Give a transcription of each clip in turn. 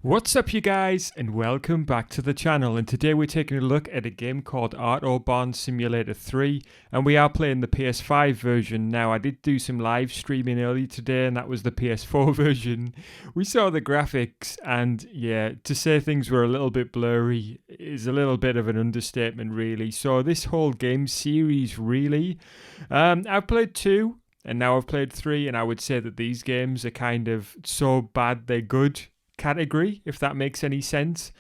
What's up you guys, and welcome back to the channel, and today we're taking a look at a game called Autobahn Simulator 3, and we are playing the PS5 version. Now I did do some live streaming earlier today and that was the PS4 version. We saw the graphics and yeah, to say things were a little bit blurry is a little bit of an understatement really. So this whole game series really, I've played 2 and now I've played 3, and I would say that these games are kind of so bad they're good category, if that makes any sense.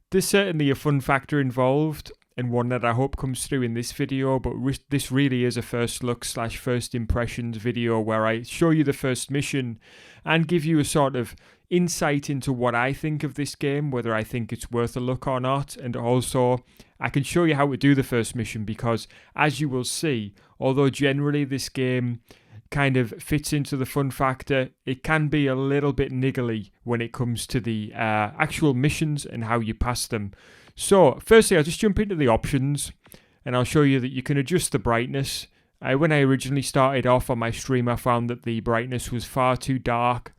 There's certainly a fun factor involved, and one that I hope comes through in this video, but this really is a first look / first impressions video where I show you the first mission and give you a sort of insight into what I think of this game, whether I think it's worth a look or not, and also I can show you how to do the first mission because, as you will see, although generally this game kind of fits into the fun factor, it can be a little bit niggly when it comes to the actual missions and how you pass them. So firstly, I'll just jump into the options and I'll show you that you can adjust the brightness. When I originally started off on my stream, I found that the brightness was far too dark.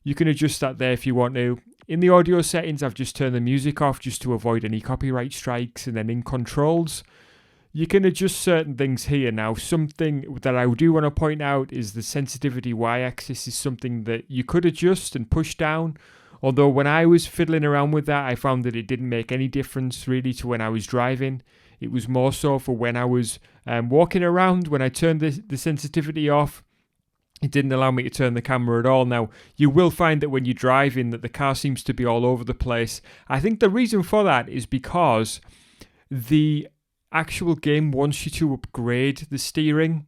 You can adjust that there if you want to. In the audio settings, I've just turned the music off just to avoid any copyright strikes, and then in controls, you can adjust certain things here. Now, something that I do want to point out is the sensitivity y-axis is something that you could adjust and push down. Although when I was fiddling around with that, I found that it didn't make any difference really to when I was driving. It was more so for when I was walking around. When I turned the sensitivity off, it didn't allow me to turn the camera at all. Now, you will find that when you're driving that the car seems to be all over the place. I think the reason for that is because the actual game wants you to upgrade the steering.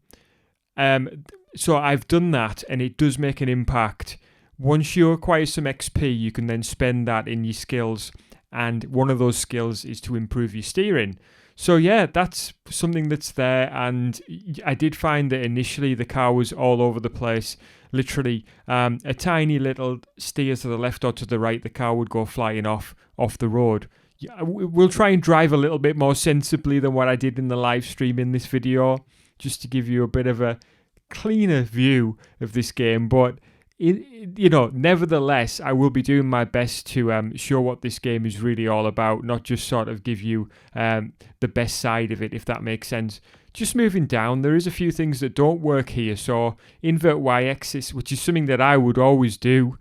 So I've done that and it does make an impact. Once you acquire some XP, you can then spend that in your skills, and one of those skills is to improve your steering. So yeah, that's something that's there, and I did find that initially the car was all over the place. Literally, a tiny little steer to the left or to the right, the car would go flying off the road. We'll try and drive a little bit more sensibly than what I did in the live stream in this video, just to give you a bit of a cleaner view of this game. But nevertheless, I will be doing my best to show what this game is really all about, not just sort of give you the best side of it, if that makes sense. Just moving down, there is a few things that don't work here. So invert y-axis, which is something that I would always do,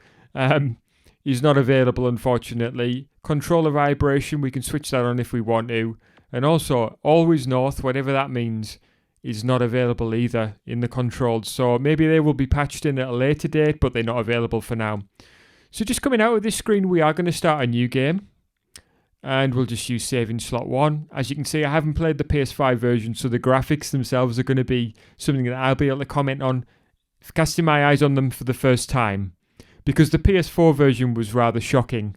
is not available, unfortunately. Controller vibration, we can switch that on if we want to. And also, always north, whatever that means, is not available either in the controls. So maybe they will be patched in at a later date, but they're not available for now. So just coming out of this screen, we are going to start a new game. And we'll just use save in slot 1. As you can see, I haven't played the PS5 version, so the graphics themselves are going to be something that I'll be able to comment on, casting my eyes on them for the first time. Because the PS4 version was rather shocking.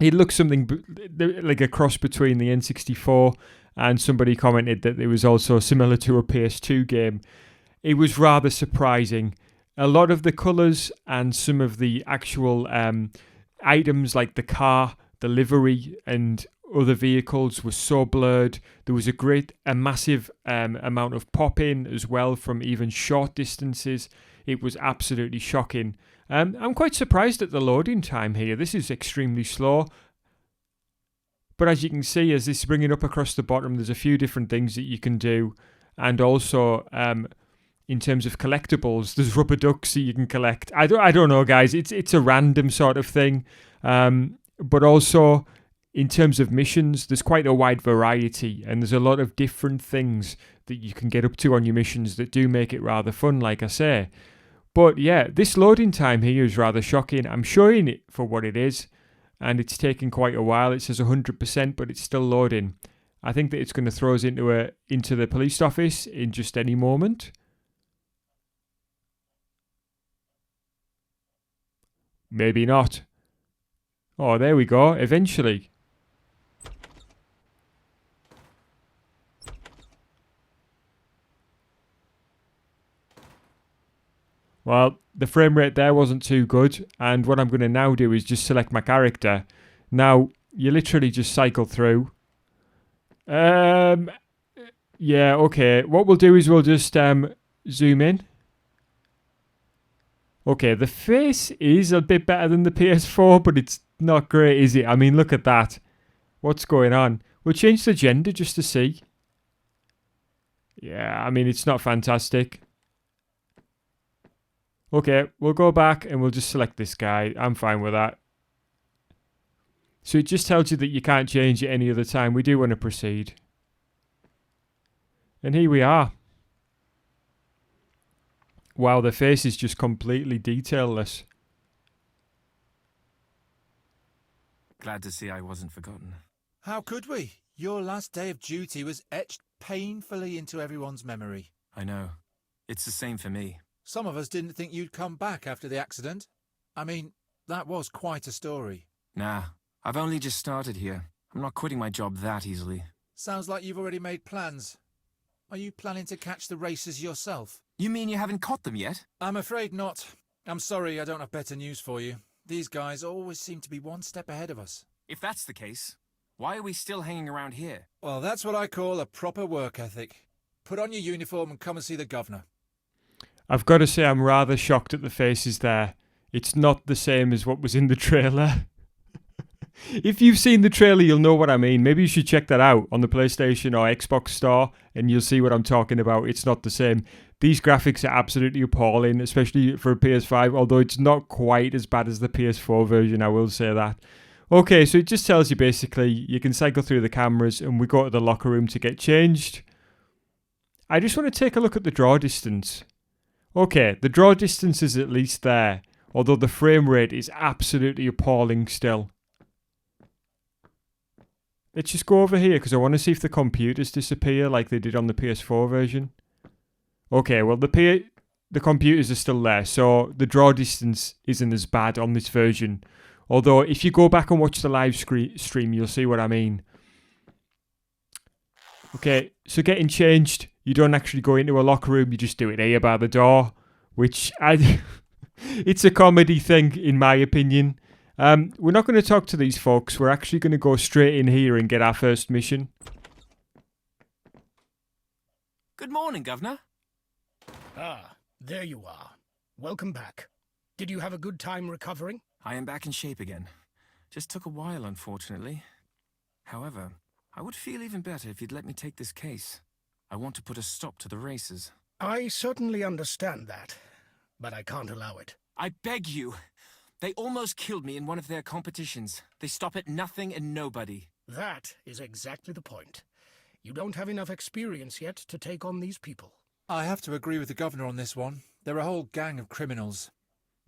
It looks something like a cross between the N64, and somebody commented that it was also similar to a PS2 game. It was rather surprising. A lot of the colours and some of the actual items like the car, the livery and other vehicles were so blurred. There was a massive amount of pop-in as well from even short distances. It was absolutely shocking. I'm quite surprised at the loading time here. This is extremely slow. But as you can see, as this is bringing up across the bottom, there's a few different things that you can do. And also, in terms of collectibles, there's rubber ducks that you can collect. I don't know, guys. It's a random sort of thing. But also, in terms of missions, there's quite a wide variety. And there's a lot of different things that you can get up to on your missions that do make it rather fun, like I say. But yeah, this loading time here is rather shocking. I'm showing it for what it is, and it's taking quite a while. It says 100%, but it's still loading. I think that it's going to throw us into the police office in just any moment. Maybe not. Oh, there we go. Eventually. Well, the frame rate there wasn't too good, and what I'm going to now do is just select my character. Now, you literally just cycle through. Yeah, okay. What we'll do is we'll just zoom in. Okay, the face is a bit better than the PS4, but it's not great, is it? I mean, look at that. What's going on? We'll change the gender just to see. Yeah, I mean, it's not fantastic. Okay, we'll go back and we'll just select this guy. I'm fine with that. So it just tells you that you can't change it any other time. We do want to proceed. And here we are. Wow, the face is just completely detailless. Glad to see I wasn't forgotten. How could we? Your last day of duty was etched painfully into everyone's memory. I know. It's the same for me. Some of us didn't think you'd come back after the accident. I mean, that was quite a story. Nah, I've only just started here. I'm not quitting my job that easily. Sounds like you've already made plans. Are you planning to catch the racers yourself? You mean you haven't caught them yet? I'm afraid not. I'm sorry, I don't have better news for you. These guys always seem to be one step ahead of us. If that's the case, why are we still hanging around here? Well, that's what I call a proper work ethic. Put on your uniform and come and see the governor. I've got to say I'm rather shocked at the faces there. It's not the same as what was in the trailer. If you've seen the trailer, you'll know what I mean. Maybe you should check that out on the PlayStation or Xbox store and you'll see what I'm talking about. It's not the same. These graphics are absolutely appalling, especially for a PS5, although it's not quite as bad as the PS4 version, I will say that. Okay, so it just tells you basically you can cycle through the cameras and we go to the locker room to get changed. I just want to take a look at the draw distance. Okay, the draw distance is at least there, although the frame rate is absolutely appalling still. Let's just go over here because I want to see if the computers disappear like they did on the PS4 version. Okay, well the computers are still there, so the draw distance isn't as bad on this version. Although if you go back and watch the live stream, you'll see what I mean. Okay, so getting changed, you don't actually go into a locker room, you just do it here by the door, which it's a comedy thing in my opinion. We're not going to talk to these folks. We're actually going to go straight in here and get our first mission. Good morning, Governor. Ah, there you are. Welcome back. Did you have a good time recovering? I am back in shape again. Just took a while, unfortunately. However, I would feel even better if you'd let me take this case. I want to put a stop to the races. I certainly understand that, but I can't allow it. I beg you. They almost killed me in one of their competitions. They stop at nothing and nobody. That is exactly the point. You don't have enough experience yet to take on these people. I have to agree with the governor on this one. They're a whole gang of criminals.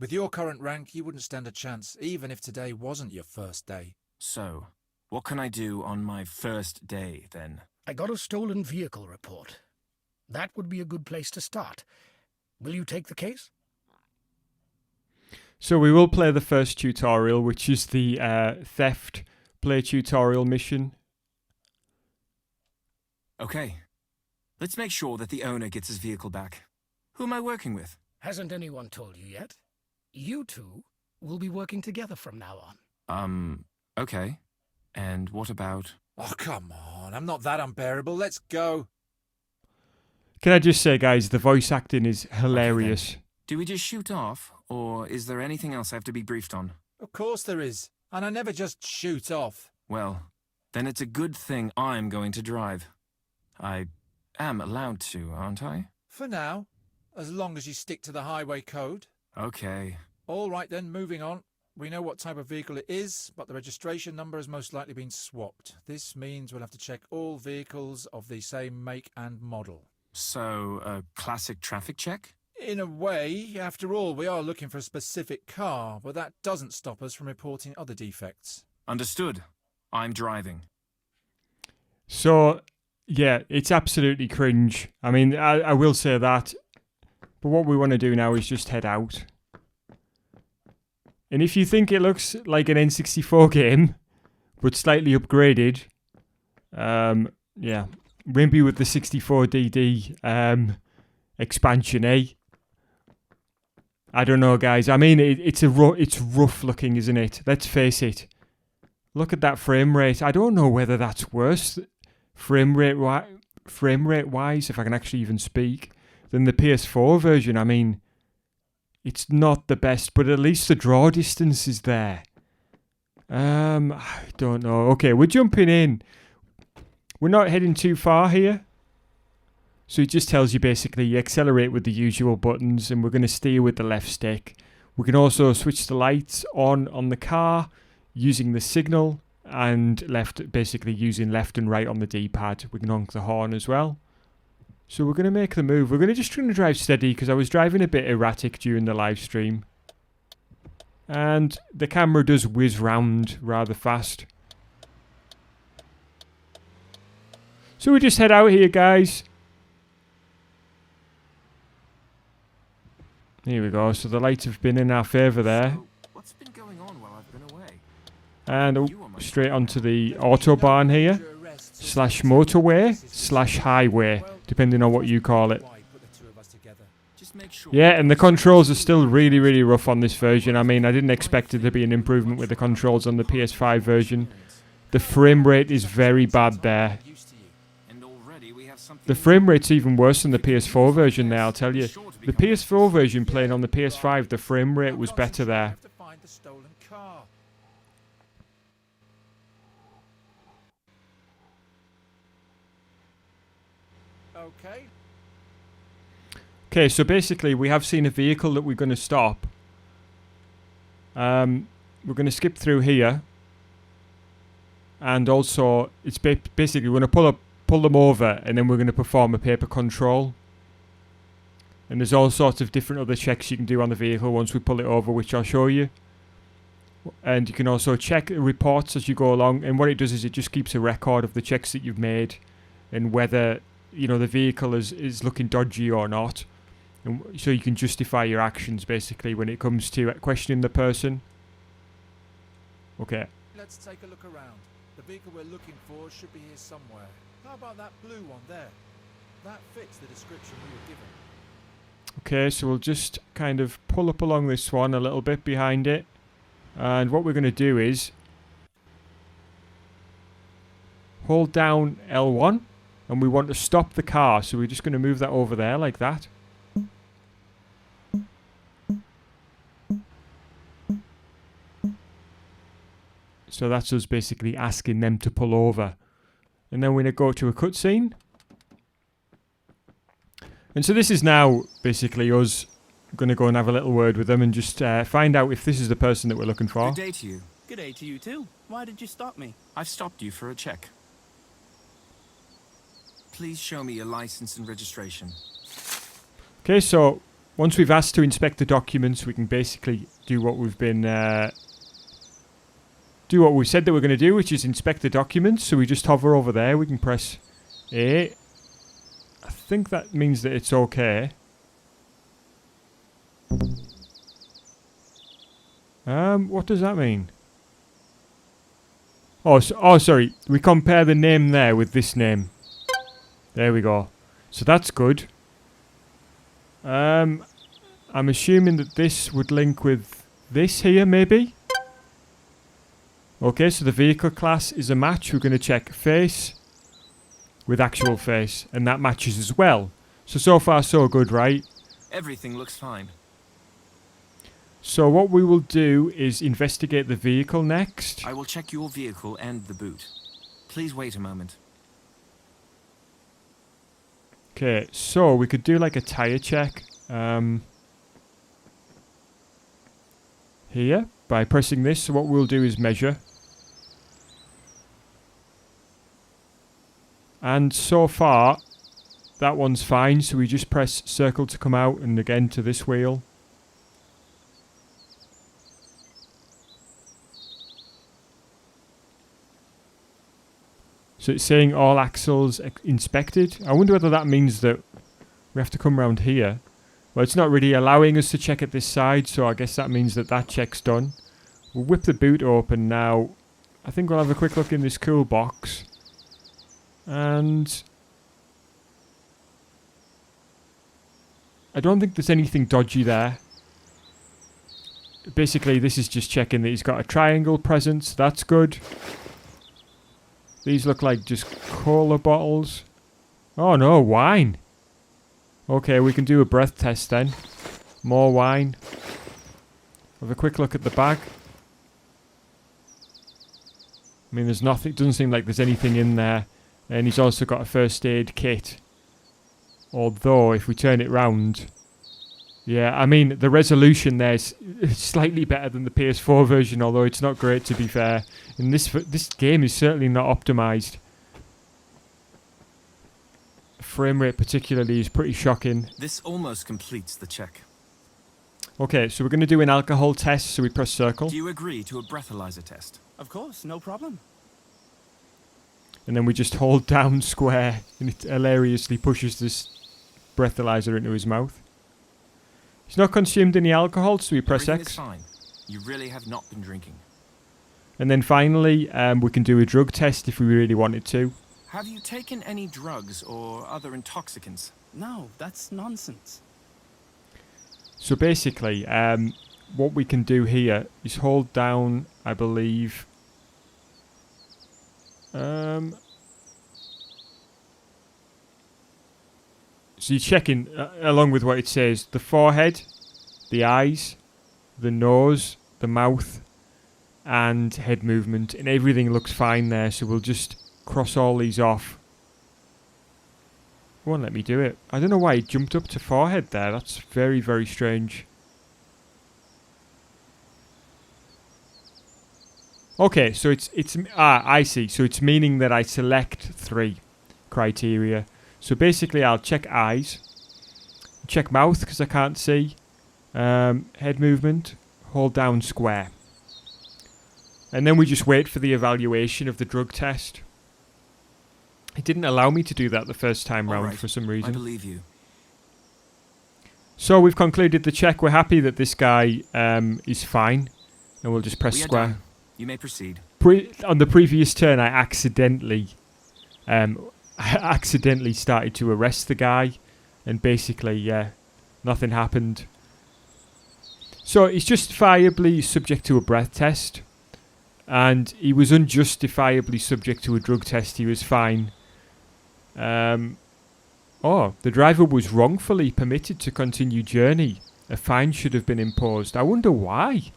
With your current rank, you wouldn't stand a chance, even if today wasn't your first day. So, what can I do on my first day, then? I got a stolen vehicle report. That would be a good place to start. Will you take the case? So we will play the first tutorial, which is the theft play tutorial mission. Okay. Let's make sure that the owner gets his vehicle back. Who am I working with? Hasn't anyone told you yet? You two will be working together from now on. Okay. And what about... Oh, come on. I'm not that unbearable. Let's go. Can I just say, guys, the voice acting is hilarious. Okay, do we just shoot off, or is there anything else I have to be briefed on? Of course there is. And I never just shoot off. Well, then it's a good thing I'm going to drive. I am allowed to, aren't I? For now. As long as you stick to the highway code. Okay. All right then, moving on. We know what type of vehicle it is, but the registration number has most likely been swapped. This means we'll have to check all vehicles of the same make and model. So, a classic traffic check? In a way, after all, we are looking for a specific car, but that doesn't stop us from reporting other defects. Understood. I'm driving. So, yeah, it's absolutely cringe. I mean, I will say that. But what we want to do now is just head out. And if you think it looks like an N64 game, but slightly upgraded, yeah, maybe with the 64DD expansion, eh? I don't know, guys. I mean, it's rough looking, isn't it? Let's face it. Look at that frame rate. I don't know whether that's worse frame rate wise, if I can actually even speak, than the PS4 version. I mean, it's not the best, but at least the draw distance is there. I don't know. Okay, we're jumping in. We're not heading too far here. So it just tells you basically you accelerate with the usual buttons, and we're going to steer with the left stick. We can also switch the lights on the car using the signal, and basically using left and right on the D-pad. We can honk the horn as well. So we're going to make the move. We're going to drive steady because I was driving a bit erratic during the live stream. And the camera does whiz round rather fast. So we just head out here, guys. Here we go. So the lights have been in our favour there. So, what's been going on while I've been away? And straight onto the Autobahn here. / motorway / highway. Depending on what you call it. Just make sure. Yeah, and the controls are still really, really rough on this version. I mean, I didn't expect it to be an improvement with the controls on the PS5 version. The frame rate is very bad there. And already we have something. The frame rate's even worse than the PS4 version there, I'll tell you. The PS4 version playing on the PS5, the frame rate was better there. Have to find the stolen car. Okay. Okay, so basically we have seen a vehicle that we're going to stop. We're going to skip through here. And also, it's basically we're going to pull them over, and then we're going to perform a paper control. And there's all sorts of different other checks you can do on the vehicle once we pull it over, which I'll show you. And you can also check reports as you go along. And what it does is it just keeps a record of the checks that you've made and whether, you know, the vehicle is looking dodgy or not. And so you can justify your actions basically when it comes to questioning the person. Okay. Let's take a look around. The vehicle we're looking for should be here somewhere. How about that blue one there? That fits the description we were given. Okay, so we'll just kind of pull up along this one a little bit behind it. And what we're going to do is hold down L1, and we want to stop the car. So we're just going to move that over there like that. So that's us basically asking them to pull over. And then we're going to go to a cutscene. And so this is now basically us going to go and have a little word with them and just find out if this is the person that we're looking for. Good day to you. Good day to you too. Why did you stop me? I've stopped you for a check. Please show me your license and registration. Okay, so once we've asked to inspect the documents, we can basically do what we've been... do what we said that we're going to do, which is inspect the documents. So we just hover over there. We can press A. I think that means that it's okay. What does that mean? Oh, sorry. We compare the name there with this name. There we go. So that's good. I'm assuming that this would link with this here, maybe? Okay, so the vehicle class is a match. We're going to check face with actual face, and that matches as well. So far so good, right? Everything looks fine. So what we will do is investigate the vehicle next. I will check your vehicle and the boot. Please wait a moment. Okay, so we could do like a tire check. Here, by pressing this. So what we'll do is measure. And so far, that one's fine. So we just press circle to come out, and again to this wheel. So it's saying all axles inspected. I wonder whether that means that we have to come around here. Well, it's not really allowing us to check at this side, so I guess that means that that check's done. We'll whip the boot open now. I think we'll have a quick look in this cool box. And I don't think there's anything dodgy there. Basically, this is just checking that he's got a triangle present, so that's good. These look like just cola bottles. Oh no, wine. Okay, we can do a breath test then. More wine. Have a quick look at the bag. I mean, there's nothing. Doesn't seem like there's anything in there. And he's also got a first aid kit. Although, if we turn it round... Yeah, I mean, the resolution there is slightly better than the PS4 version, although it's not great, to be fair. And this game is certainly not optimised. The frame rate particularly is pretty shocking. This almost completes the check. Okay, so we're going to do an alcohol test, so we press circle. Do you agree to a breathalyzer test? Of course, no problem. And then we just hold down square, and it hilariously pushes this breathalyzer into his mouth. He's not consumed any alcohol, so we press Everything X. is fine. You really have not been drinking. And then finally, we can do a drug test if we really wanted to. Have you taken any drugs or other intoxicants? No, that's nonsense. So basically, what we can do here is hold down, I believe... So you're checking, along with what it says, the forehead, the eyes, the nose, the mouth, and head movement. And everything looks fine there, so we'll just cross all these off. It won't let me do it. I don't know why it jumped up to forehead there. That's very, very strange. Okay, so I see. So it's meaning that I select 3 criteria. So basically I'll check eyes, check mouth because I can't see, head movement, hold down square. And then we just wait for the evaluation of the drug test. It didn't allow me to do that the first time round Alright, for some reason. I believe you. So we've concluded the check. We're happy that this guy is fine. And we'll just press We are square. done. You may proceed. On the previous turn I accidentally started to arrest the guy, and basically, yeah, nothing happened. So he's justifiably subject to a breath test, and he was unjustifiably subject to a drug test. He was fine. Oh, the driver was wrongfully permitted to continue journey. A fine should have been imposed. I wonder why.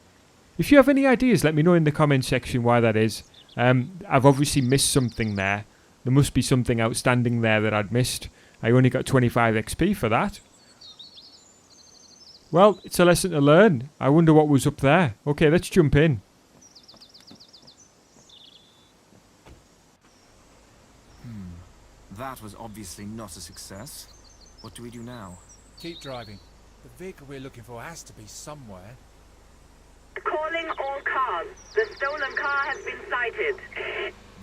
If you have any ideas, let me know in the comment section why that is. I've obviously missed something there. There must be something outstanding there that I'd missed. I only got 25 XP for that. Well, it's a lesson to learn. I wonder what was up there. Okay, let's jump in. That was obviously not a success. What do we do now? Keep driving. The vehicle we're looking for has to be somewhere. Calling all cars. The stolen car has been sighted.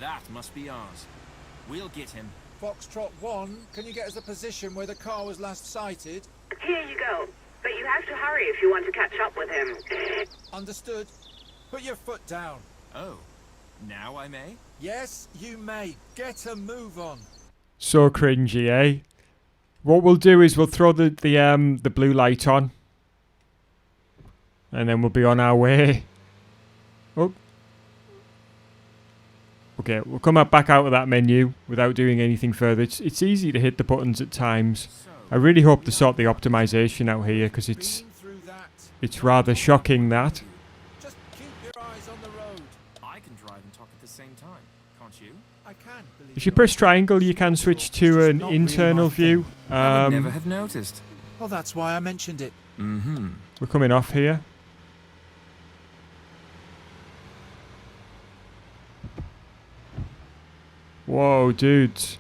That must be ours. We'll get him. Foxtrot 1, can you get us the position where the car was last sighted? Here you go. But you have to hurry if you want to catch up with him. Understood. Put your foot down. Oh, now I may? Yes, you may. Get a move on. So cringy, eh? What we'll do is we'll throw the blue light on. And then we'll be on our way. Oh. Okay, we'll come back out of that menu without doing anything further. It's easy to hit the buttons at times. I really hope to sort the optimization out here because it's rather shocking that. Just keep your eyes on the road. I can drive and talk at the same time, can't you? I can believe If you press triangle, you can switch to an internal view. I would never have noticed. Well, that's why I mentioned it. Mm-hmm. We're coming off here. Whoa, dudes.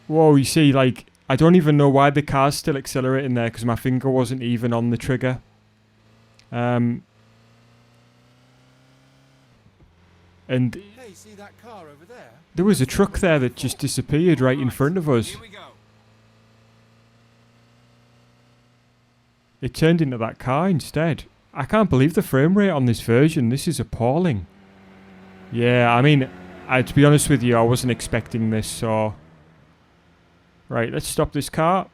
Whoa, you see, like, I don't even know why the car's still accelerating there because my finger wasn't even on the trigger. And Hey, see that car over there? there was a truck there that just disappeared right in front of us. Here we go. It turned into that car instead. I can't believe the frame rate on this version. This is appalling. Yeah, I mean, to be honest with you, I wasn't expecting this, so... Right, let's stop this car.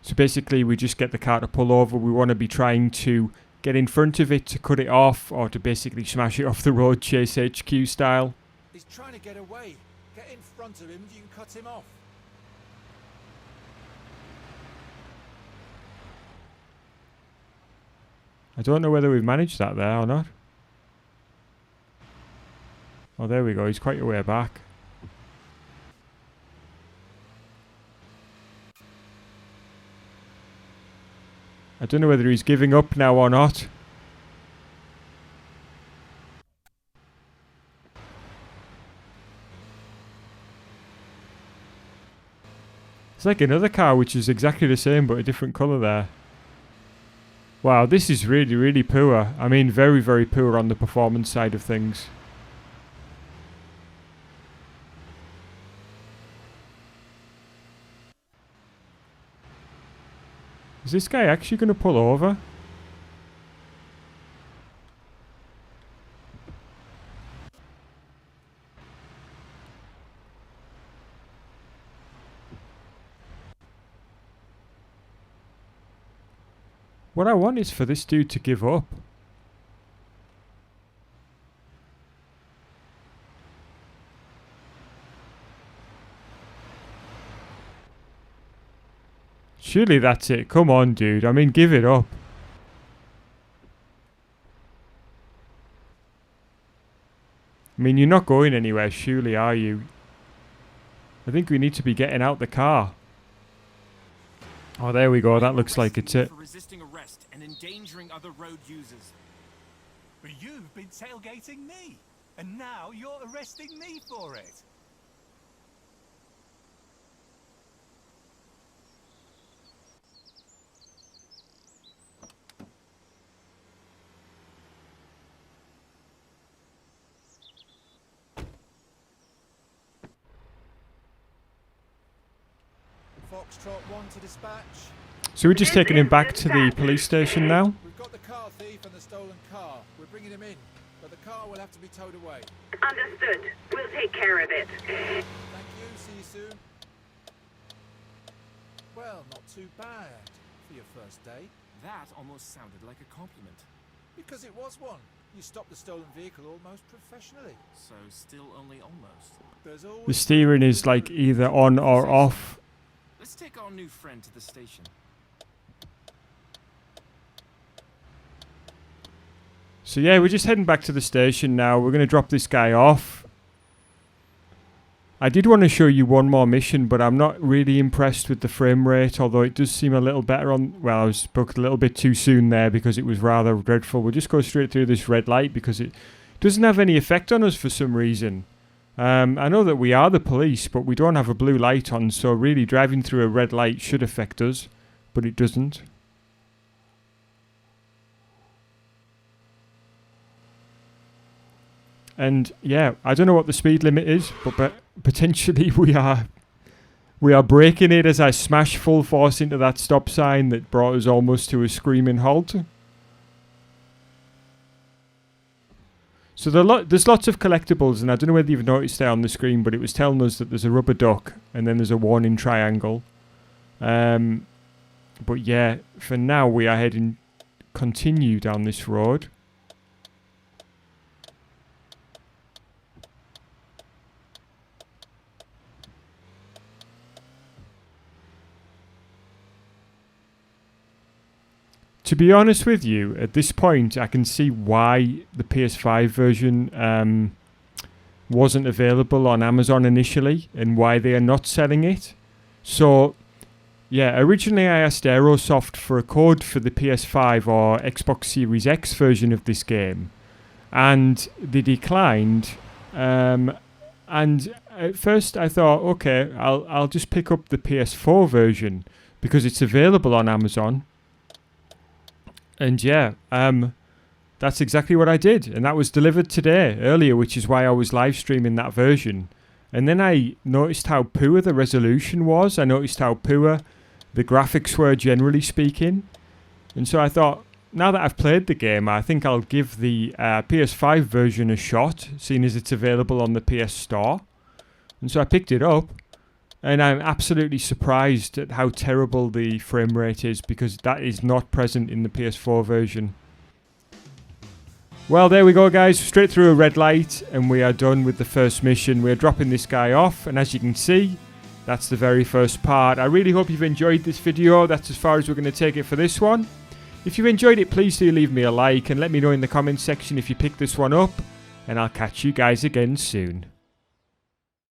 So basically, we just get the car to pull over. We want to be trying to get in front of it to cut it off, or to basically smash it off the road, Chase HQ style. He's trying to get away. Get in front of him, you can cut him off. I don't know whether we've managed that there or not. Oh, there we go. He's quite a way back. I don't know whether he's giving up now or not. It's like another car which is exactly the same but a different colour there. Wow, this is really, really poor. I mean, very, very poor on the performance side of things. Is this guy actually going to pull over? What I want is for this dude to give up. Surely that's it. Come on, dude. I mean, give it up. I mean, you're not going anywhere, surely, are you? I think we need to be getting out the car. Oh, there we go. That looks like it's it. For resisting arrest and endangering other road users. But you've been tailgating me, and now you're arresting me for it. Foxtrot 1 to dispatch. So we're just taking him back to the police station now. We've got the car thief and the stolen car. We're bringing him in, but the car will have to be towed away. Understood. We'll take care of it. Thank you. See you soon. Well, not too bad for your first day. That almost sounded like a compliment. Because it was one. You stopped the stolen vehicle almost professionally. So still only almost. There's always The steering is like either on or off. Let's take our new friend to the station. So yeah, we're just heading back to the station now. We're going to drop this guy off. I did want to show you one more mission, but I'm not really impressed with the frame rate, although it does seem a little better on... Well, I was booked a little bit too soon there because it was rather dreadful. We'll just go straight through this red light because it doesn't have any effect on us for some reason. I know that we are the police, but we don't have a blue light on, so really driving through a red light should affect us, but it doesn't. And yeah, I don't know what the speed limit is, but potentially we are breaking it as I smash full force into that stop sign that brought us almost to a screaming halt. So there's lots of collectibles, and I don't know whether you've noticed there on the screen, but it was telling us that there's a rubber duck, and then there's a warning triangle. But yeah, for now we are heading continue down this road. To be honest with you, at this point, I can see why the PS5 version wasn't available on Amazon initially and why they are not selling it. So, yeah, originally I asked Aerosoft for a code for the PS5 or Xbox Series X version of this game, and they declined. And at first I thought, okay, I'll just pick up the PS4 version because it's available on Amazon. And yeah, that's exactly what I did. And that was delivered today, earlier, which is why I was live streaming that version. And then I noticed how poor the resolution was. I noticed how poor the graphics were, generally speaking. And so I thought, now that I've played the game, I think I'll give the PS5 version a shot, seeing as it's available on the PS Store. And so I picked it up. And I'm absolutely surprised at how terrible the frame rate is, because that is not present in the PS4 version. Well, there we go, guys. Straight through a red light, and we are done with the first mission. We're dropping this guy off, and as you can see, that's the very first part. I really hope you've enjoyed this video. That's as far as we're going to take it for this one. If you enjoyed it, please do leave me a like, and let me know in the comments section if you picked this one up, and I'll catch you guys again soon.